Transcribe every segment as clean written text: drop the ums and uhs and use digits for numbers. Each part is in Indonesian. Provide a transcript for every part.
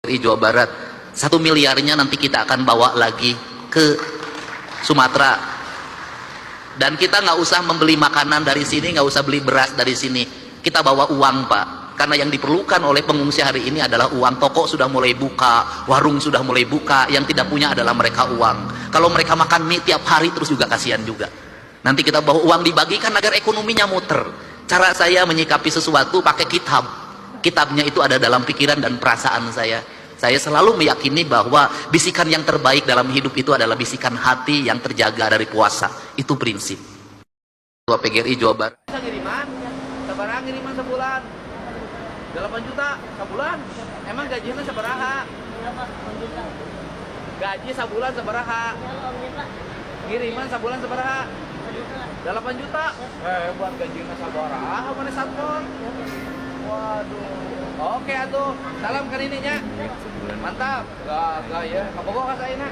Dari Jawa Barat 1 miliarnya nanti kita akan bawa lagi ke Sumatera, dan kita nggak usah membeli makanan dari sini, nggak usah beli beras dari sini, kita bawa uang Pak, karena yang diperlukan oleh pengungsi hari ini adalah uang. Toko sudah mulai buka, warung sudah mulai buka, yang tidak punya adalah mereka uang. Kalau mereka makan mie tiap hari terus juga kasihan juga. Nanti kita bawa uang dibagikan agar ekonominya muter. Cara saya menyikapi sesuatu pakai kitab. Kitabnya itu ada dalam pikiran dan perasaan saya. Saya selalu meyakini bahwa bisikan yang terbaik dalam hidup itu adalah bisikan hati yang terjaga dari puasa. Itu prinsip. Ketua PGRI Jawa Barat. Ngiriman, sebarang ngiriman sebulan 8 juta sebulan. Emang gajinya sabaraha? Gaji sebulan sabaraha? Ngiriman sebulan sabaraha? 8 juta. Buat gajinya sabaraha mana satpol? Waduh. Oke atuh. Salam ke ininya. Mantap. Gak ya. Kabogo ka sa ina.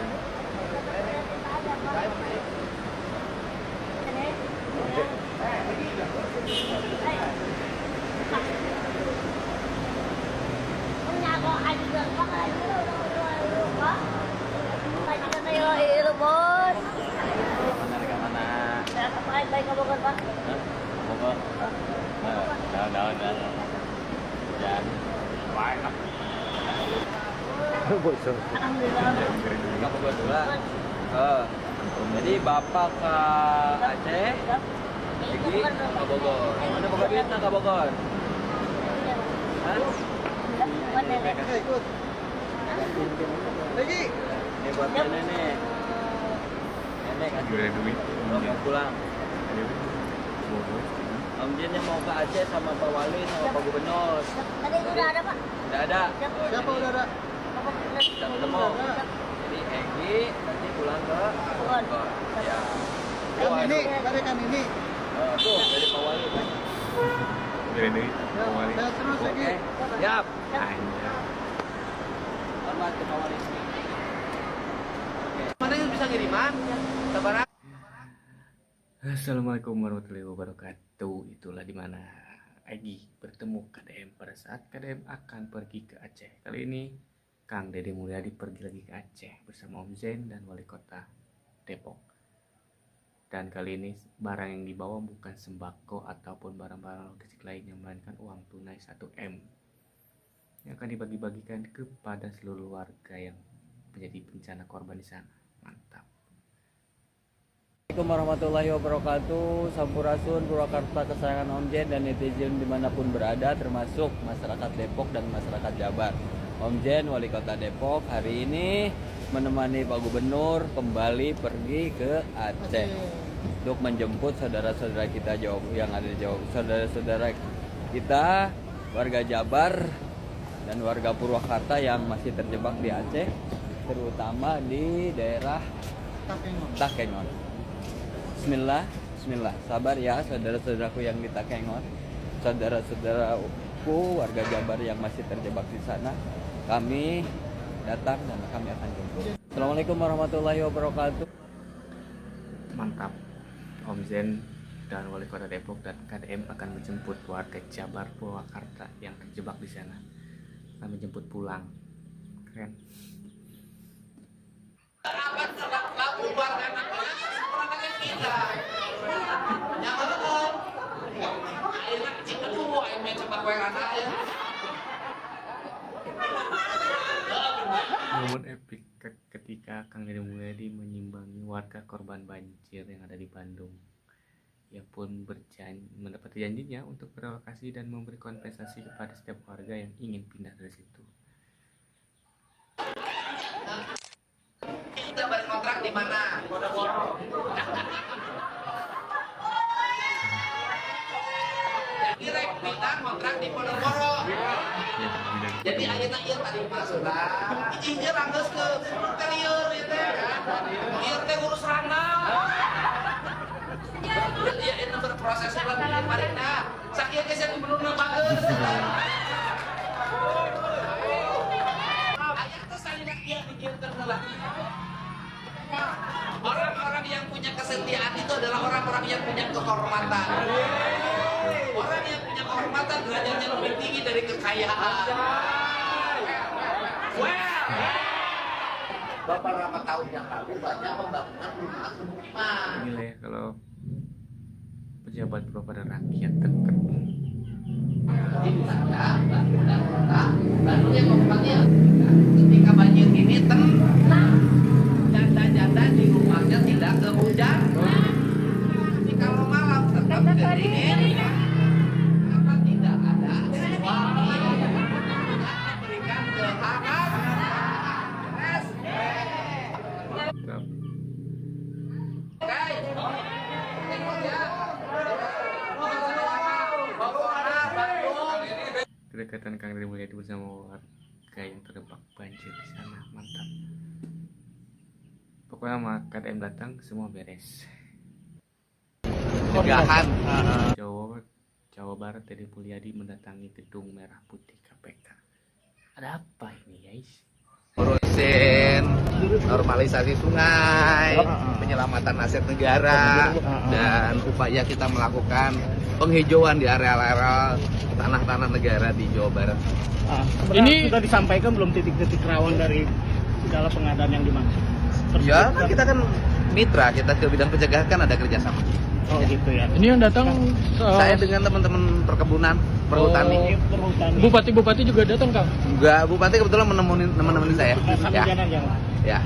Baik kabogo Pak. Kabogo. Daun. Dan baik lah. Bocor. Alhamdulillah. Jadi Bapak ke Aceh, Gigi ke Bogor. Mana Bogor duitnya ke Bogor? Hah? Ikut. Lagi. Ini buat nenek. Nenek kan duit. Mau pulang. Om Jin yang mau ke Aceh sama Pak Wali sama Pak Gubernur. Tadi udah ada Pak. Udah ada. Siapa udah ada? Sudah ketemu. Jadi Egi nanti pulang ke Bogor. Ya. Kan ini. Tuh dari Pak Wali kan. Dari Pak Wali. Terus lagi. Siap. Anjir. Hormat ke Pak Wali. Mana yang bisa kiriman? Sabar. Assalamualaikum warahmatullahi wabarakatuh. Itulah dimana Egi bertemu KDM pada saat KDM akan pergi ke Aceh. Kali ini Kang Dede Mulyadi pergi lagi ke Aceh bersama Om Zen dan Wali Kota Depok. Dan kali ini barang yang dibawa bukan sembako ataupun barang-barang logistik lainnya, melainkan uang tunai 1M yang akan dibagi-bagikan kepada seluruh warga yang menjadi bencana korban di sana. Mantap. Assalamualaikum warahmatullahi wabarakatuh. Sampurasun Purwakarta kesayangan Om Jen dan netizen dimanapun berada, termasuk masyarakat Depok dan masyarakat Jabar. Om Jen, Wali Kota Depok, hari ini menemani Pak Gubernur kembali pergi ke Aceh untuk menjemput saudara-saudara kita yang ada di Jawa, saudara-saudara kita warga Jabar dan warga Purwakarta yang masih terjebak di Aceh, terutama di daerah Takengon. Bismillah, sabar ya saudara-saudaraku yang di Takengon, saudara-saudaraku warga Jabar yang masih terjebak di sana. Kami datang dan kami akan jemput. Assalamualaikum warahmatullahi wabarakatuh. Mantap. Om Zen dan Wali Kota Depok dan KDM akan menjemput warga Jabar Purwakarta yang terjebak di sana. Akan menjemput pulang. Keren. Momen epik ketika Kang Dede Mulyadi menyimbangi warga korban banjir yang ada di Bandung. Ia pun mendapat janjinya untuk berelokasi dan memberi kompensasi kepada setiap warga yang ingin pindah dari situ. Kita berkontrak di mana? Direk pindah kontrak di Ponorogo. Jadi ayeuna ieu tadi maksudna ieu ranggeus ke interior ieu teh kan. Ieu teh urus randang. Ieu ini berproses lebih parina. Sakieu geus yang gubernurna bageus. Aya teh salina ieu dikirkeun heula. Orang-orang yang punya kesetiaan itu adalah orang-orang yang punya kehormatan. Orang yang punya kehormatan derajatnya lebih tinggi dari kekayaan. Beberapa tahun yang lalu banyak pembangunan rumah pemukiman. Inilah ya kalau pejabat pro pada rakyat dekat. Di wilayah Bandung dan kota Bandung yang kabupaten. Ketika banjir ini tenang, janda-janda di rumahnya tidak kehujan. Tapi kalau malam tetap kedingin, karena tidak ada suami yang memberikan kehangat. Kedekatan Kang Deddy Mulyadi bersama warga yang terdampak banjir di sana mantap. Pokoknya sama KDM datang semua beres. Pencegahan. Jawa Barat Deddy Mulyadi mendatangi gedung Merah Putih KPK. Ada apa ini guys? Urusin normalisasi sungai, penyelamatan aset negara, dan upaya kita melakukan penghijauan di area-area tanah-tanah negara di Jawa Barat. Ini sudah disampaikan belum titik-titik rawan dari segala pengadaan yang dimaksud? Ya, kan kita kan mitra, kita ke bidang pencegahan kan ada kerjasama. Oh gitu ya. Ini yang datang Saya dengan teman-teman perkebunan, perhutani. Perhutani. bupati-bupati juga datang, Kang. Enggak, Bupati kebetulan menemani saya. Ya, Jangan. ya.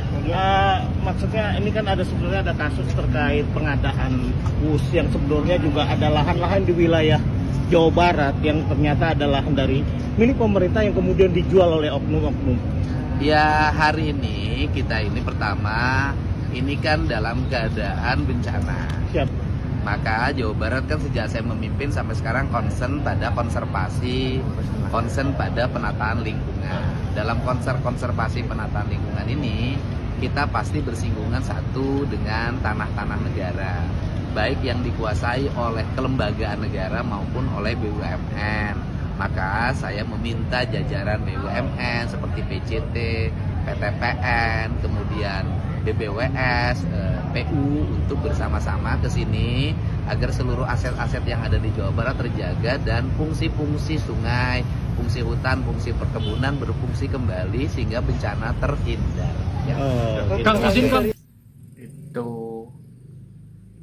Maksudnya ini kan sebenarnya ada kasus terkait pengadaan bus yang sebelumnya juga ada lahan-lahan di wilayah Jawa Barat yang ternyata ada lahan dari milik pemerintah yang kemudian dijual oleh oknum-oknum. Ya, hari ini kita ini pertama, ini kan dalam keadaan bencana. Siap. Maka Jawa Barat kan sejak saya memimpin sampai sekarang concern pada konservasi, concern pada penataan lingkungan. Dalam konservasi penataan lingkungan ini, kita pasti bersinggungan satu dengan tanah-tanah negara, baik yang dikuasai oleh kelembagaan negara maupun oleh BUMN. Maka saya meminta jajaran BUMN seperti PCT, PTPN, kemudian BBWS, PU untuk bersama-sama ke sini agar seluruh aset-aset yang ada di Jawa Barat terjaga dan fungsi-fungsi sungai, fungsi hutan, fungsi perkebunan berfungsi kembali sehingga bencana terhindar. Ya. Kang izin, Kang. Itu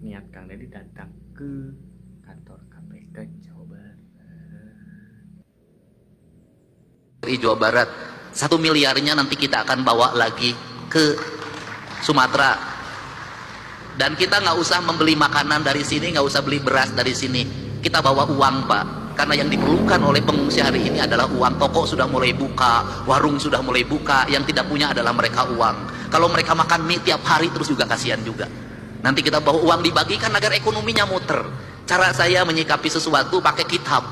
niat Kang Deddy datang ke kantor KPK Jawa Barat. Di Jawa Barat 1 miliarnya nanti kita akan bawa lagi ke Sumatera, dan kita nggak usah membeli makanan dari sini, nggak usah beli beras dari sini, kita bawa uang, Pak, karena yang diperlukan oleh pengungsi hari ini adalah uang. Toko sudah mulai buka, warung sudah mulai buka, yang tidak punya adalah mereka uang. Kalau mereka makan mie tiap hari terus juga kasihan juga. Nanti kita bawa uang dibagikan agar ekonominya muter. Cara saya menyikapi sesuatu pakai kitab.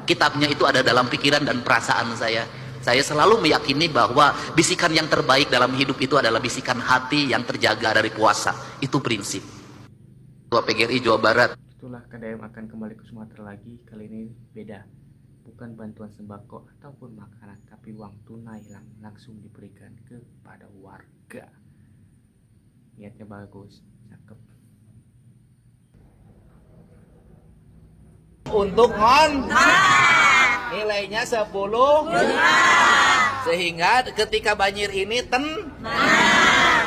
Kitabnya itu ada dalam pikiran dan perasaan saya. Saya selalu meyakini bahwa bisikan yang terbaik dalam hidup itu adalah bisikan hati yang terjaga dari puasa. Itu prinsip. Ketua PGRI Jawa Barat. Itulah KDM akan kembali ke Sumatera lagi. Kali ini beda. Bukan bantuan sembako ataupun makanan, tapi uang tunai yang langsung diberikan kepada warga. Niatnya bagus, cakep. Untuk nilainya 10 sehingga ketika banjir ini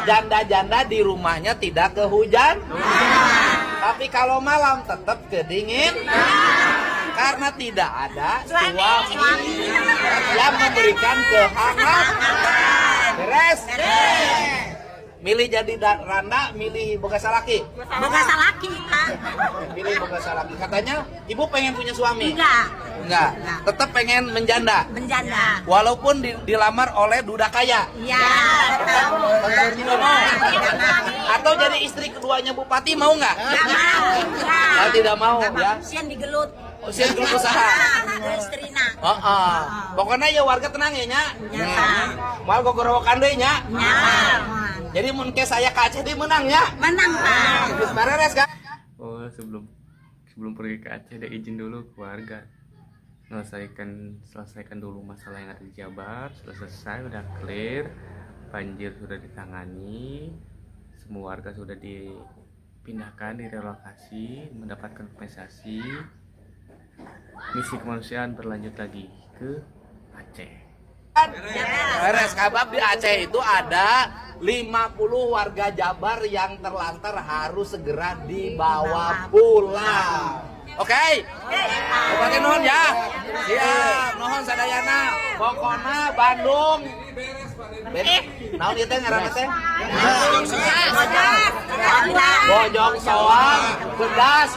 janda-janda di rumahnya tidak kehujan, tapi kalau malam tetap kedingin karena tidak ada suami yang memberikan kehangat. Beres. Milih jadi randa, milih boga salaki. Boga salaki, Pak. Pilih boga salaki. Katanya ibu pengen punya suami. Enggak. Tetap pengen menjanda. Menjanda. Walaupun dilamar oleh duda kaya. Iya. Tetap tidak mau. Atau jadi istri keduanya bupati mau nggak? Enggak mau. Tidak mau ya. Sian digelut. Usia grup usaha. Istrina. Pokoknya ya warga tenang ya nya. Mal gogorowokan deui nya. Jadi mun ke saya ke Aceh dia menang ya. Menang, Pak. Geus beres kan? Oh, sebelum pergi ke Aceh ada izin dulu ke warga. Selesaikan dulu masalah yang ada di Jabar. Sudah selesai, udah clear. Banjir sudah ditangani. Semua warga sudah dipindahkan, direlokasi, mendapatkan kompensasi. Misi kemanusiaan berlanjut lagi ke Aceh. Beres kabab di Aceh itu ada 50 warga Jabar yang terlantar harus segera dibawa pulang. Oke? Oke nuhun ya. Siap, nuhun sadayana. Pokona Bandung. Naon ieu teh ngaranna teh? Bojong Soang, Bedas,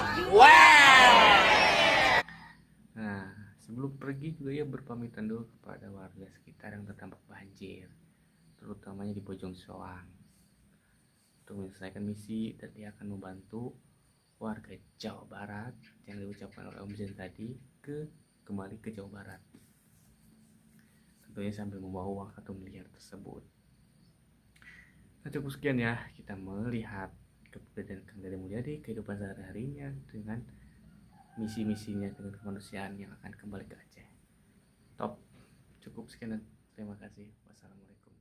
Nah, sebelum pergi juga ia berpamitan dulu kepada warga sekitar yang terdampak banjir, terutamanya di Bojong Soang, untuk menyelesaikan misi, dan dia akan membantu warga Jawa Barat yang diucapkan oleh Om Zen tadi kembali ke Jawa Barat, tentunya sambil membawa uang 1 miliar tersebut. Nah, cukup sekian ya kita melihat keberadaan Kang Deddy Mulyadi, kehidupan sehari-harinya dengan misi-misinya dengan kemanusiaan yang akan kembali ke Aceh. Top, cukup sekian dan terima kasih. Wassalamualaikum.